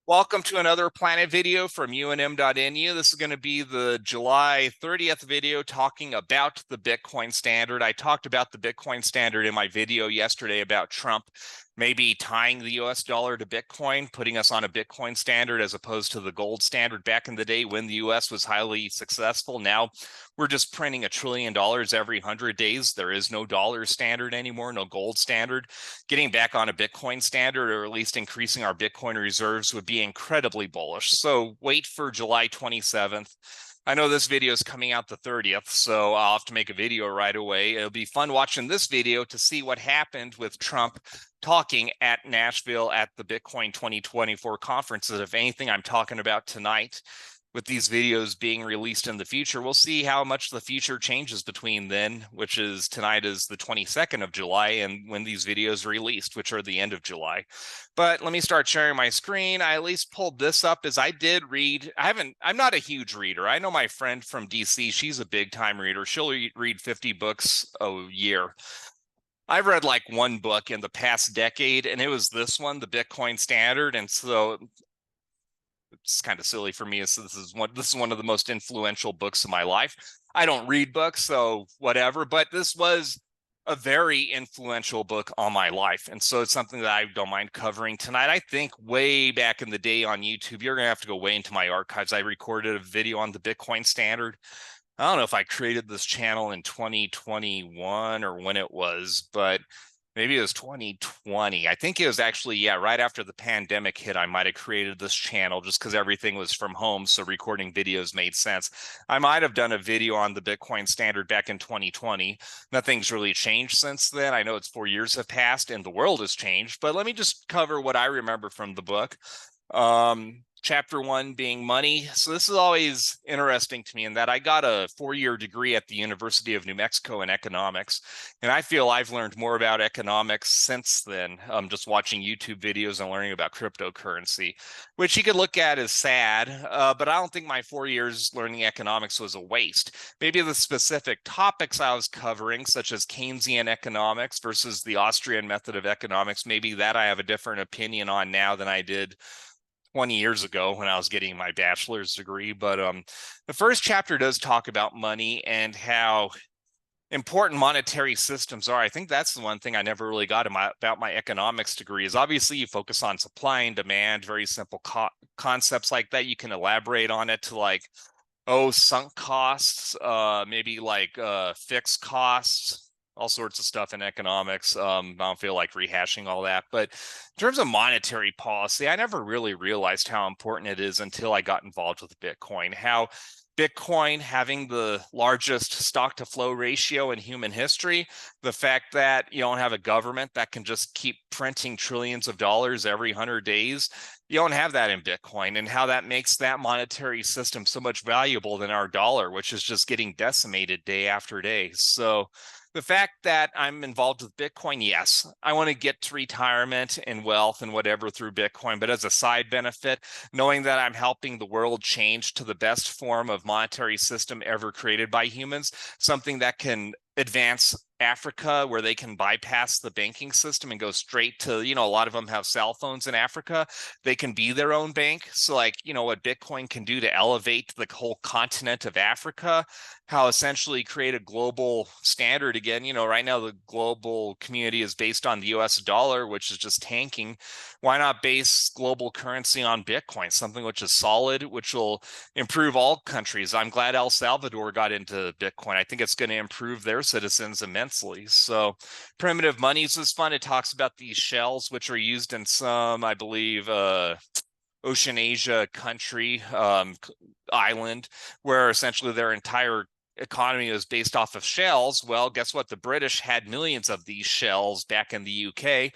Welcome to another Planet video from UNM.nu. This is going to be the July 30th video talking about the Bitcoin standard. I talked about the Bitcoin standard in my video yesterday about Trump maybe tying the US dollar to Bitcoin, putting us on a Bitcoin standard as opposed to the gold standard back in the day when the US was highly successful. Now we're just printing $1 trillion every 100 days. There is no dollar standard anymore, no gold standard. Getting back on a Bitcoin standard, or at least increasing our Bitcoin reserves, would be incredibly bullish. So wait for July 27th. I know this video is coming out the 30th, so I'll have to make a video right away. It'll be fun watching this video to see what happened with Trump talking at Nashville at the Bitcoin 2024 conference. If anything I'm talking about tonight, with these videos being released in the future, we'll see how much the future changes between then, which is tonight is the 22nd of July, and when these videos are released, which are the end of July. But let me start sharing my screen. I at least pulled this up as I did read. I'm not a huge reader. I know my friend from DC, she's a big time reader. She'll read 50 books a year. I've read like one book in the past decade, and it was this one, the Bitcoin Standard. And so it's kind of silly for me. So this is one of the most influential books of my life. I don't read books, so whatever, but this was a very influential book on my life. And so it's something that I don't mind covering tonight. I think way back in the day on YouTube, you're gonna have to go way into my archives. I recorded a video on the Bitcoin standard. I don't know if I created this channel in 2021 or when it was, but maybe it was 2020. I think it was actually, yeah, right after the pandemic hit, I might have created this channel just because everything was from home, so recording videos made sense. I might have done a video on the Bitcoin standard back in 2020. Nothing's really changed since then. I know it's 4 years have passed and the world has changed, but let me just cover what I remember from the book. Chapter 1 being money. So this is always interesting to me in that I got a 4-year degree at the University of New Mexico in economics, and I feel I've learned more about economics since then, just watching YouTube videos and learning about cryptocurrency, which you could look at as sad, but I don't think my 4 years learning economics was a waste. Maybe the specific topics I was covering, such as Keynesian economics versus the Austrian method of economics, maybe that I have a different opinion on now than I did 20 years ago when I was getting my bachelor's degree. But the first chapter does talk about money and how important monetary systems are. I think that's the one thing I never really got about my economics degree is obviously you focus on supply and demand, very simple concepts like that. You can elaborate on it to like, sunk costs, maybe like fixed costs, all sorts of stuff in economics. I don't feel like rehashing all that. But in terms of monetary policy, I never really realized how important it is until I got involved with Bitcoin. How Bitcoin having the largest stock to flow ratio in human history, the fact that you don't have a government that can just keep printing trillions of dollars every 100 days, you don't have that in Bitcoin, and how that makes that monetary system so much valuable than our dollar, which is just getting decimated day after day. So the fact that I'm involved with Bitcoin, yes, I want to get to retirement and wealth and whatever through Bitcoin, but as a side benefit, knowing that I'm helping the world change to the best form of monetary system ever created by humans, something that can advance Africa where they can bypass the banking system and go straight to, a lot of them have cell phones in Africa. They can be their own bank. So like, what Bitcoin can do to elevate the whole continent of Africa, how essentially create a global standard again. Right now the global community is based on the US dollar, which is just tanking. Why not base global currency on Bitcoin, something which is solid, which will improve all countries? I'm glad El Salvador got into Bitcoin. I think it's going to improve their citizens immensely. So primitive monies is fun. It talks about these shells, which are used in some, I believe, Oceanasia country, island, where essentially their entire economy is based off of shells. Well, guess what? The British had millions of these shells back in the UK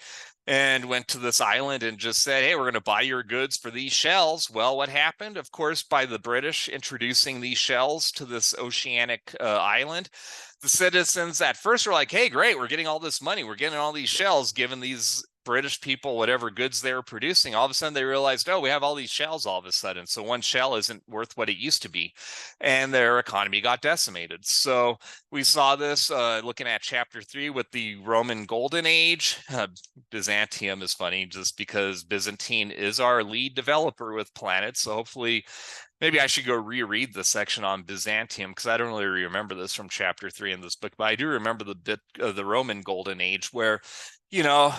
and went to this island and just said, hey, we're going to buy your goods for these shells. Well, what happened? Of course, by the British introducing these shells to this oceanic island, the citizens at first were like, hey, great, we're getting all this money. We're getting all these shells given these British people, whatever goods they were producing, all of a sudden they realized, oh, we have all these shells all of a sudden. So one shell isn't worth what it used to be. And their economy got decimated. So we saw this looking at chapter 3 with the Roman Golden Age. Byzantium is funny just because Byzantine is our lead developer with Planet. So hopefully, maybe I should go reread the section on Byzantium because I don't really remember this from chapter 3 in this book, but I do remember the bit of the Roman Golden Age where, you know,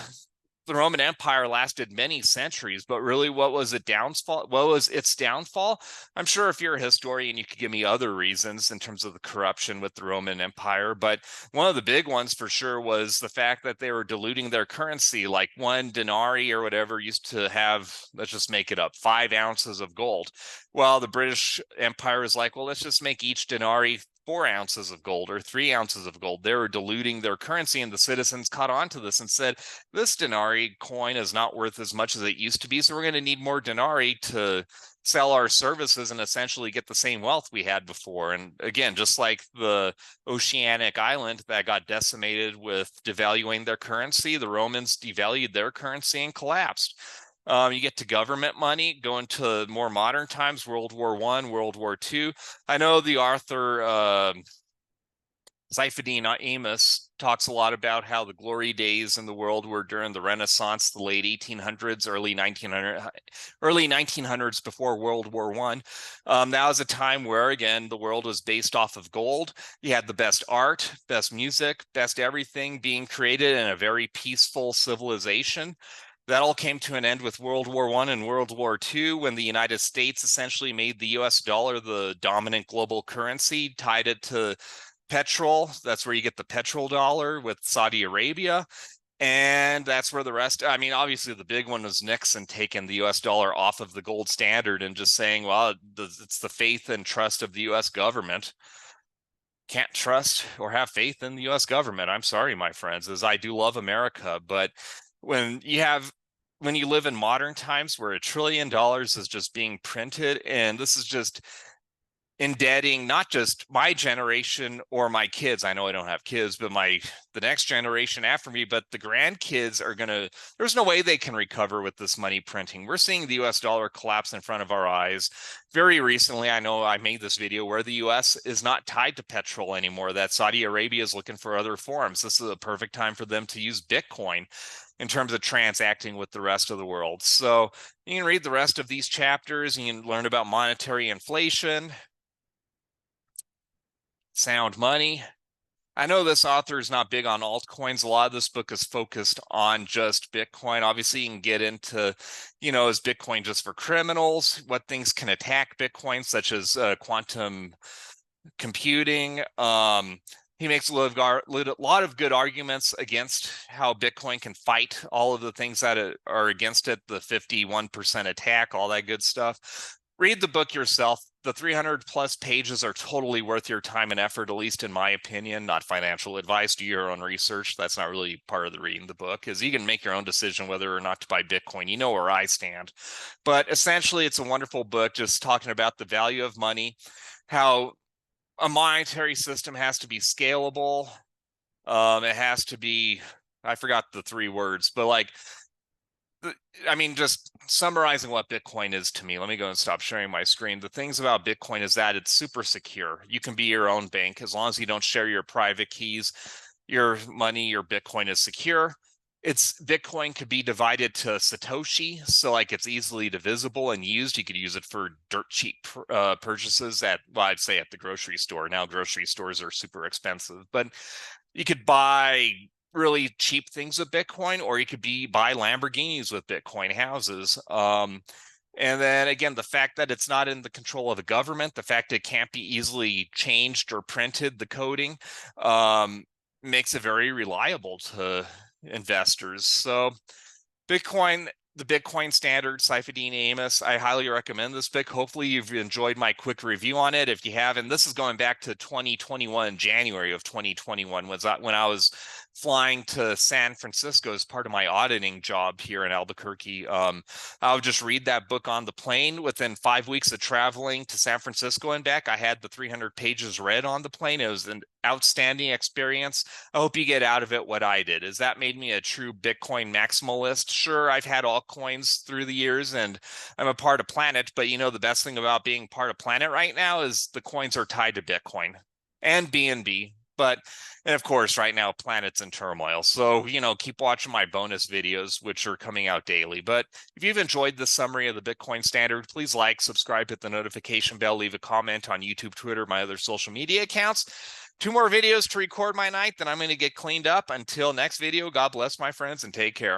the Roman Empire lasted many centuries, but really what was its downfall? I'm sure if you're a historian, you could give me other reasons in terms of the corruption with the Roman Empire, but one of the big ones for sure was the fact that they were diluting their currency. Like one denarii or whatever used to have, let's just make it up, 5 ounces of gold. Well, the British Empire is like, well, let's just make each denarii 4 ounces of gold or 3 ounces of gold. They were diluting their currency, and the citizens caught on to this and said, this denarii coin is not worth as much as it used to be, so we're going to need more denarii to sell our services and essentially get the same wealth we had before. And again, just like the oceanic island that got decimated with devaluing their currency, the Romans devalued their currency and collapsed. You get to government money, go into more modern times, World War I, World War II. I know the author Saifedean Ammous talks a lot about how the glory days in the world were during the Renaissance, the late 1800s, early 1900s before World War I. That was a time where, again, the world was based off of gold. You had the best art, best music, best everything being created in a very peaceful civilization. That all came to an end with World War I and World War II when the United States essentially made the US dollar the dominant global currency, tied it to petrol. That's where you get the petrodollar with Saudi Arabia. And that's where the rest, I mean, obviously the big one was Nixon taking the US dollar off of the gold standard and just saying, well, it's the faith and trust of the US government. Can't trust or have faith in the US government. I'm sorry, my friends, as I do love America, but when you live in modern times where $1 trillion is just being printed, and this is just indebting not just my generation or my kids. I know I don't have kids, but the next generation after me, but the grandkids are there's no way they can recover with this money printing. We're seeing the US dollar collapse in front of our eyes. Very recently, I know I made this video where the US is not tied to petrol anymore, that Saudi Arabia is looking for other forms. This is a perfect time for them to use Bitcoin in terms of transacting with the rest of the world. So you can read the rest of these chapters and you can learn about monetary inflation, sound money. I know this author is not big on altcoins. A lot of this book is focused on just Bitcoin. Obviously, you can get into, is Bitcoin just for criminals? What things can attack Bitcoin, such as quantum computing? He makes a lot of good arguments against how Bitcoin can fight all of the things that are against it, the 51% attack, all that good stuff. Read the book yourself. The 300 plus pages are totally worth your time and effort, at least in my opinion. Not financial advice. Do your own research. That's not really part of the reading the book, is you can make your own decision whether or not to buy Bitcoin. You know where I stand. But essentially, it's a wonderful book just talking about the value of money, how a monetary system has to be scalable. It has to be, I forgot the 3 words, but just summarizing what Bitcoin is to me, let me go and stop sharing my screen. The things about Bitcoin is that it's super secure. You can be your own bank as long as you don't share your private keys. Your money, your Bitcoin is secure. Bitcoin could be divided to Satoshi, so it's easily divisible and used. You could use it for dirt cheap purchases I'd say at the grocery store. Now grocery stores are super expensive, but you could buy really cheap things with Bitcoin, or you could buy Lamborghinis with Bitcoin, houses. And then again, the fact that it's not in the control of the government, the fact it can't be easily changed or printed, the coding, makes it very reliable to investors. So Bitcoin, the Bitcoin Standard, Saifedean Ammous, I highly recommend this book. Hopefully you've enjoyed my quick review on it. If you haven't, this is going back to 2021, January of 2021, when I was flying to San Francisco as part of my auditing job here in Albuquerque. I'll just read that book on the plane. Within 5 weeks of traveling to San Francisco and back, I had the 300 pages read on the plane. It was an outstanding experience. I hope you get out of it what I did. Is that made me a true Bitcoin maximalist? Sure, I've had altcoins through the years and I'm a part of Planet, but you know, the best thing about being part of Planet right now is the coins are tied to Bitcoin and BNB. And of course, right now, Planet's in turmoil. So, you know, keep watching my bonus videos, which are coming out daily. But if you've enjoyed this summary of the Bitcoin standard, please like, subscribe, hit the notification bell, leave a comment on YouTube, Twitter, my other social media accounts. 2 more videos to record my night, then I'm going to get cleaned up. Until next video, God bless my friends and take care.